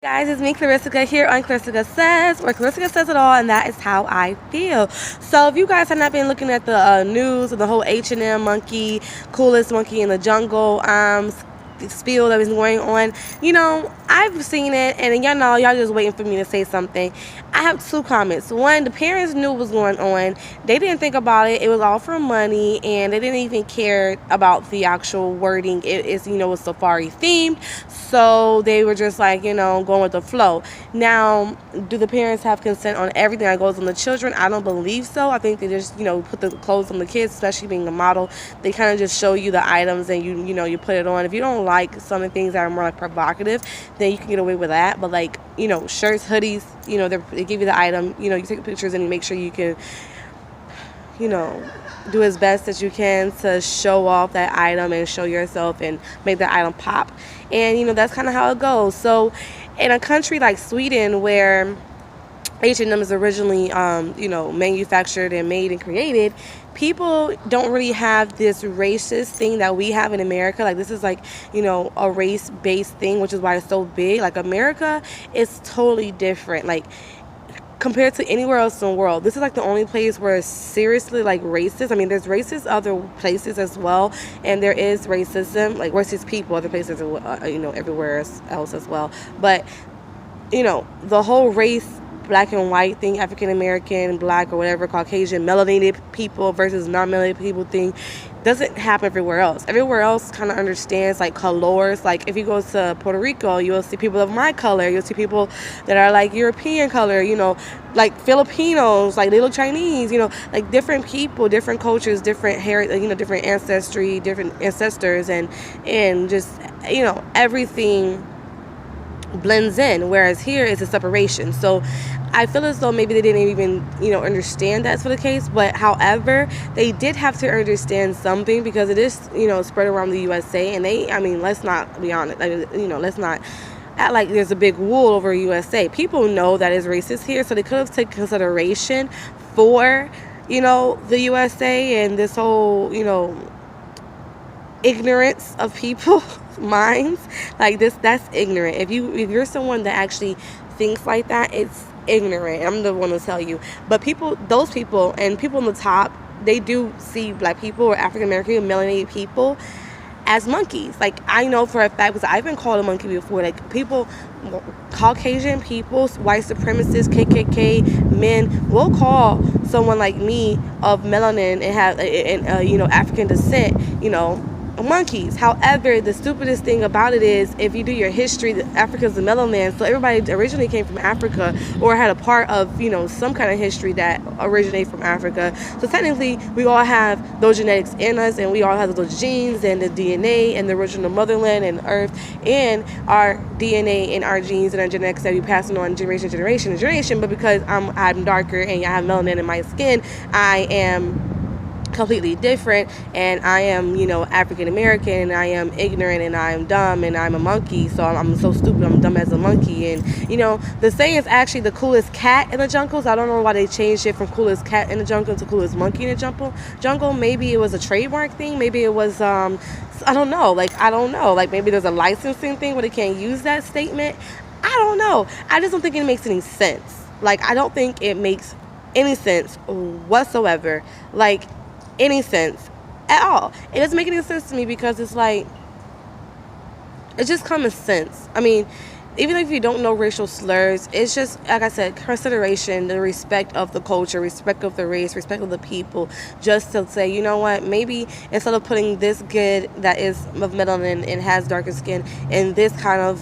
Guys, it's me, Clarissa, here on Clarissa Says, where Clarissa says it all, and that is how I feel. So, if you guys have not been looking at the news of the whole H&M monkey, coolest monkey in the jungle spiel that was going on, I've seen it, and y'all know, y'all just waiting for me to say something. I have two comments. One, the parents knew what was going on. They didn't think about it. It was all for money, and they didn't even care about the actual wording. It's safari themed, so they were just like, going with the flow. Now, do the parents have consent on everything that goes on the children? I don't believe so. I think they just, put the clothes on the kids, especially being a model. They kind of just show you the items, and you put it on. If you don't like some of the things that are more like provocative, then you can get away with that. But like, shirts, hoodies, they give you the item, you take pictures and you make sure you can, do as best as you can to show off that item and show yourself and make that item pop. And, that's kind of how it goes. So in a country like Sweden, where H&M is originally, manufactured and made and created, people don't really have this racist thing that we have in America. Like, this is like, a race-based thing, which is why it's so big. Like, America is totally different. Like, compared to anywhere else in the world, this is like the only place where it's seriously like racist. I mean, there's racist other places as well, and there is racism, like racist people other places, everywhere else as well. But the whole race, black and white thing, African American, black or whatever, Caucasian, melanated people versus non-melanated people thing, doesn't happen everywhere else. Everywhere else kind of understands like colors. Like if you go to Puerto Rico, you'll see people of my color. You'll see people that are like European color, like Filipinos, like they look Chinese, like different people, different cultures, different hair, different ancestry, different ancestors, and just, everything blends in, whereas here it's a separation. So I feel as though maybe they didn't even understand that's for the case, but however, they did have to understand something, because it is spread around the USA, and let's not be honest, let's not act like there's a big wool over USA. People know that is racist here, so they could have taken consideration for the USA and this whole ignorance of people minds. Like that's ignorant. If you're someone that actually thinks like that, it's ignorant. I'm the one to tell you. But those people and people on the top, they do see black people or African American melanated people as monkeys. Like, I know for a fact, because I've been called a monkey before. Like, people, Caucasian people, white supremacists, KKK men will call someone like me of melanin and have African descent, monkeys. However, the stupidest thing about it is, if you do your history, Africa's the melanin, so everybody originally came from Africa or had a part of some kind of history that originated from Africa. So technically we all have those genetics in us, and we all have those genes and the DNA and the original motherland and earth, and our DNA and our genes and our genetics that we passing on generation to generation. But because I'm darker and I have melanin in my skin, I am completely different, and I am African American, and I am ignorant, and I am dumb, and I'm a monkey. So I'm so stupid, I'm dumb as a monkey. And the saying is actually the coolest cat in the jungle. So I don't know why they changed it from coolest cat in the jungle to coolest monkey in the jungle. Maybe it was a trademark thing, maybe it was I don't know, like maybe there's a licensing thing where they can't use that statement. I don't know. I just don't think it makes any sense. Like, I don't think it makes any sense whatsoever. Like, any sense at all. It doesn't make any sense to me, because it's like, it's just common sense. I mean, even if you don't know racial slurs, it's just, like I said, consideration, the respect of the culture, respect of the race, respect of the people, just to say, you know what, maybe instead of putting this kid that is of melanin and has darker skin in this kind of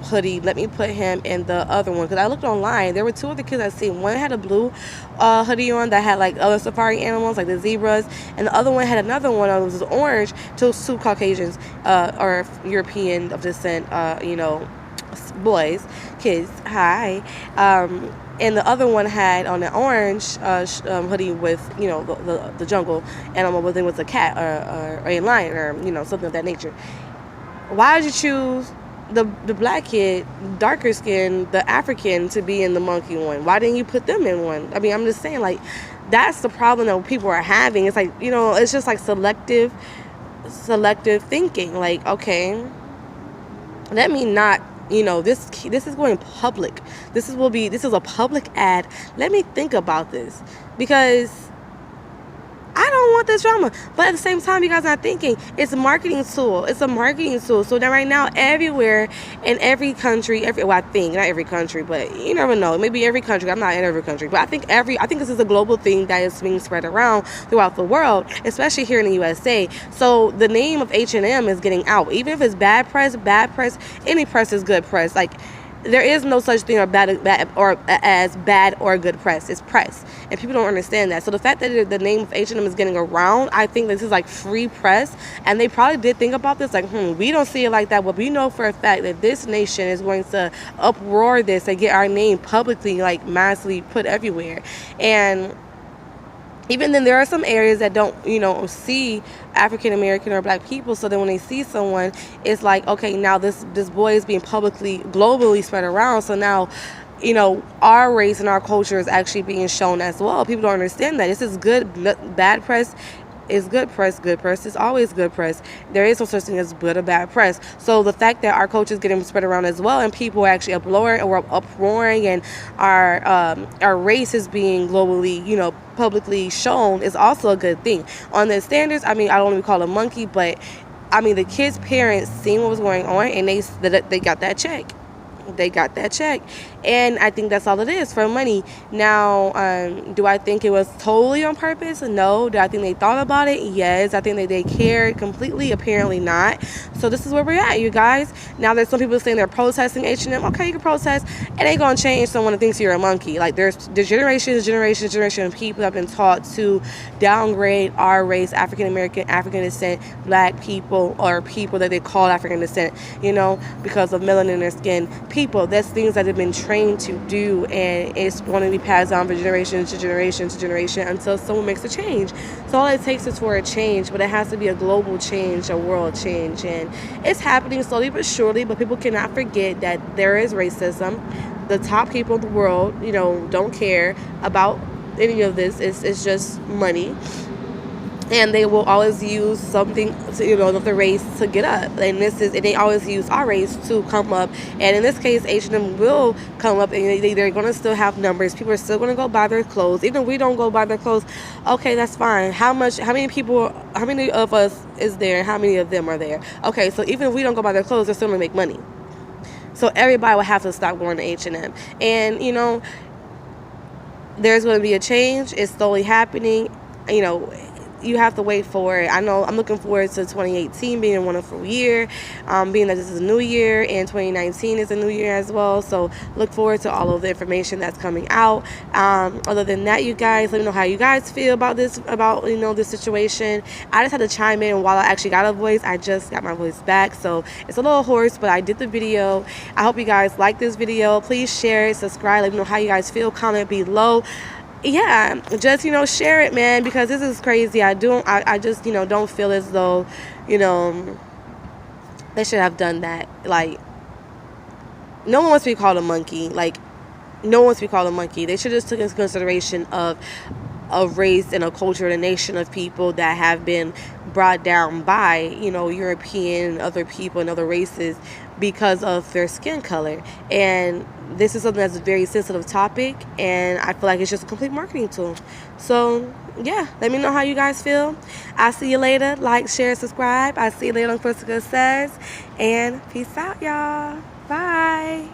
hoodie, let me put him in the other one. Because I looked online, there were two other kids I seen. One had a blue hoodie on that had like other safari animals, like the zebras, and the other one had another one that was orange to two Caucasians or European of descent, kids, hi. And the other one had on an orange hoodie with the jungle animal, but it was a cat or a lion or something of that nature. Why did you choose the black kid, darker skin, the African, to be in the monkey one? Why didn't you put them in one? I mean, I'm just saying, like, that's the problem that people are having. It's like, it's just like selective thinking. Like, okay, let me not This is going public. This is a public ad. Let me think about this, because I don't want this drama. But at the same time, you guys are not thinking. It's a marketing tool. It's a marketing tool. So that right now, everywhere, in every country, I think, not every country, but you never know. Maybe every country. I'm not in every country. But I think this is a global thing that is being spread around throughout the world, especially here in the USA. So the name of H&M is getting out. Even if it's bad press, any press is good press. Like, there is no such thing as bad or good press. It's press, and people don't understand that. So the fact that the name of H&M is getting around, I think this is like free press, and they probably did think about this. Like, we don't see it like that, but we know for a fact that this nation is going to uproar this and get our name publicly, like, massively put everywhere. And even then, there are some areas that don't, see African American or black people. So then when they see someone, it's like, okay, now this boy is being globally spread around. So now, our race and our culture is actually being shown as well. People don't understand that. This is good. Bad press is good press. Good press is always good press. There is no such thing as good or bad press. So the fact that our culture is getting spread around as well, and people are actually uproaring, and our race is being globally, publicly shown, is also a good thing. On the standards, I don't want to call a monkey, but the kids' parents seen what was going on, and they got that check. They got that check, and I think that's all it is, for money. Now, do I think it was totally on purpose? No. Do I think they thought about it? Yes. I think that they cared completely. Apparently not. So this is where we're at, you guys. Now there's some people saying they're protesting H&M. Okay, you can protest. It ain't gonna change someone that thinks you're a monkey. Like, there's generations of people have been taught to downgrade our race, African American, African descent, black people, or people that they call African descent, because of melanin in their skin. People, that's things that have been trained to do, and it's going to be passed on from generation to generation to generation until someone makes a change. So all it takes is for a change, but it has to be a global change, a world change, and it's happening slowly but surely. But people cannot forget that there is racism. The top people in the world, don't care about any of this. It's just money. And they will always use something of the race to get up. And they always use our race to come up. And in this case, H&M will come up, and they're going to still have numbers. People are still going to go buy their clothes. Even if we don't go buy their clothes, okay, that's fine. How many of us is there? How many of them are there? Okay, so even if we don't go buy their clothes, they're still going to make money. So everybody will have to stop going to H&M. And, there's going to be a change. It's slowly happening. You have to wait for it. I know I'm looking forward to 2018 being a wonderful year, being that this is a new year, and 2019 is a new year as well. So look forward to all of the information that's coming out. Other than that, you guys, let me know how you guys feel about this situation. I just had to chime in while I actually got a voice. I just got my voice back, so it's a little hoarse, but I did the video. I hope you guys like this video. Please share it, subscribe, let me know how you guys feel, comment below. Yeah, just share it, man, because this is crazy. I just don't feel as though they should have done that. Like, no one wants to be called a monkey. Like, no one wants to be called a monkey. They should just took into consideration of a race and a culture and a nation of people that have been brought down by European, other people and other races because of their skin color. And this is something that's a very sensitive topic, and I feel like it's just a complete marketing tool. So yeah, let me know how you guys feel. I'll see you later. Like, share, subscribe. I'll see you later on Crystal Good Says, and peace out, y'all. Bye.